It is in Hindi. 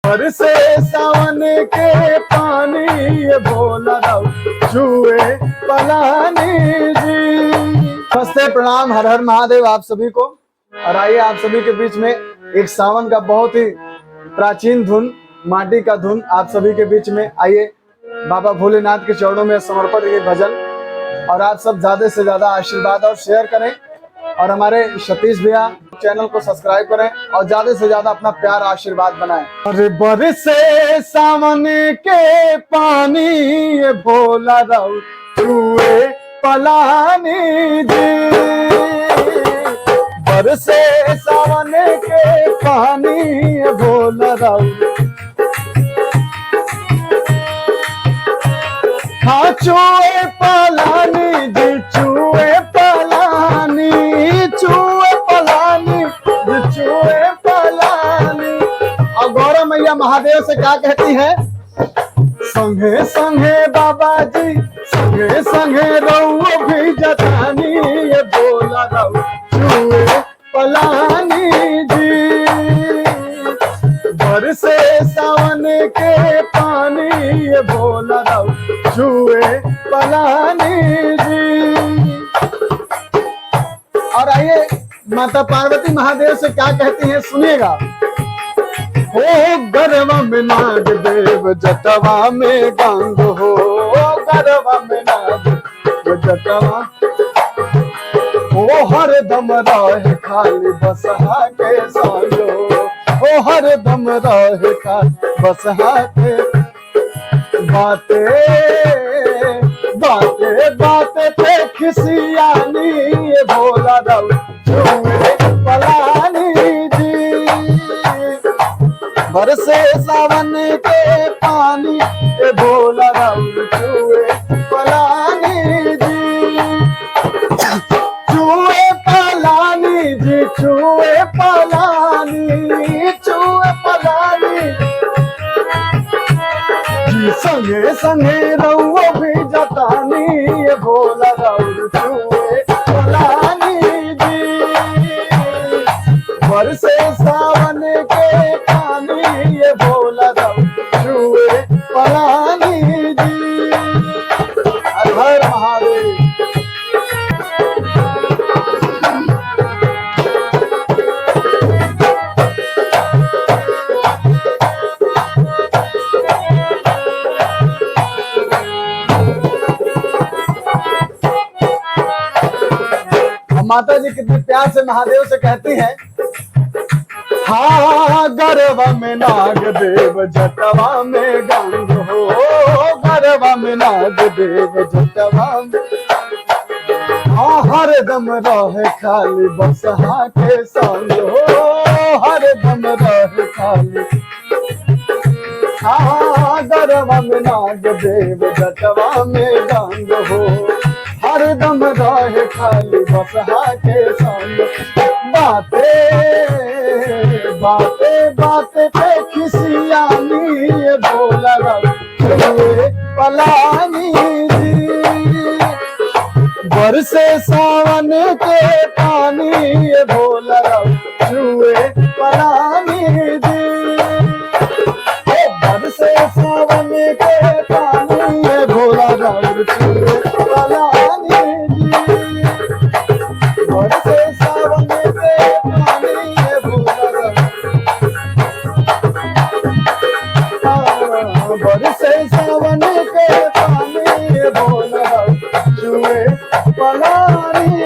बरसे सावन के पानी ये भोला राव छुए पलानी जी। नमस्ते, प्रणाम, हर हर महादेव आप सभी को। और आइए आप सभी के बीच में एक सावन का बहुत ही प्राचीन धुन, माटी का धुन आप सभी के बीच में। आइए बाबा भोलेनाथ के चरणों में समर्पित ये भजन, और आप सब ज्यादा से ज्यादा आशीर्वाद और शेयर करें, और हमारे सतीश भैया चैनल को सब्सक्राइब करें, और ज्यादा से ज्यादा अपना प्यार आशीर्वाद बनाएं। अरे बरसे सावन के पानी ये भोला राव छुए पलानी जी। बरसे सावन के पानी ये भोला राव हाँ छुए पलानी जी, छुए पलानी, छुए पलानी जी, छुए पलानी। और गौरव मैया महादेव से क्या कहती है? संगे संगे बाबा जी, संगे संगे रउआ भी जतानी ये भोला राव छुए पलानी जी। बरसे सावन के पानी ये भोला राव छुए पलानी जी। और आइए माता पार्वती महादेव से क्या कहती हैं, सुनिएगा। हो गरवा में नाग देव जटवा में गंग हो, गरवा में नाग जटवा ओ हरदम रहे खाली बसहा के संग, ओ हरदम रहे खाली बसहा के। बाते बाते बाते पे खिसियानी ये भोला राव छुए पलानी जी। बरसे सावन के पानी ये भोला राव छुए पलानी जी। छुए पलानी जी, छुए पलानी, छुए पलानी जी। संगे संगे रउआ भी जतानी ये भोला राव छुए पलानी जी। बरसे सावन के पानी ये भोला राव छुए पलानी जी। हर हर महादेव। माता जी कितने प्यार से महादेव से कहती हैं, हाँ गरवा में नाग देव जटवा में गंग हो, गरवा में नाग देव जटवा में। हाँ हरदम रहे खाली बसहा के संग हो, हरदम रहे खाली। हाँ गरवा में नाग देव जटवा में गंग हो, हरदम रहे खाली बसहा के संग। बाते बाते बाते पे खिसियानी ये भोला राव छुए पलानी जी। बरसे सावन के पानी ये भोला राव छुए पलानी जी। बरसे सावन के पानी ये भोला राव छुए पलानी जी। बरसे सावन के पानी ये भोला राव, बरसे सावन के पानी ये भोला राव छुए पलानी।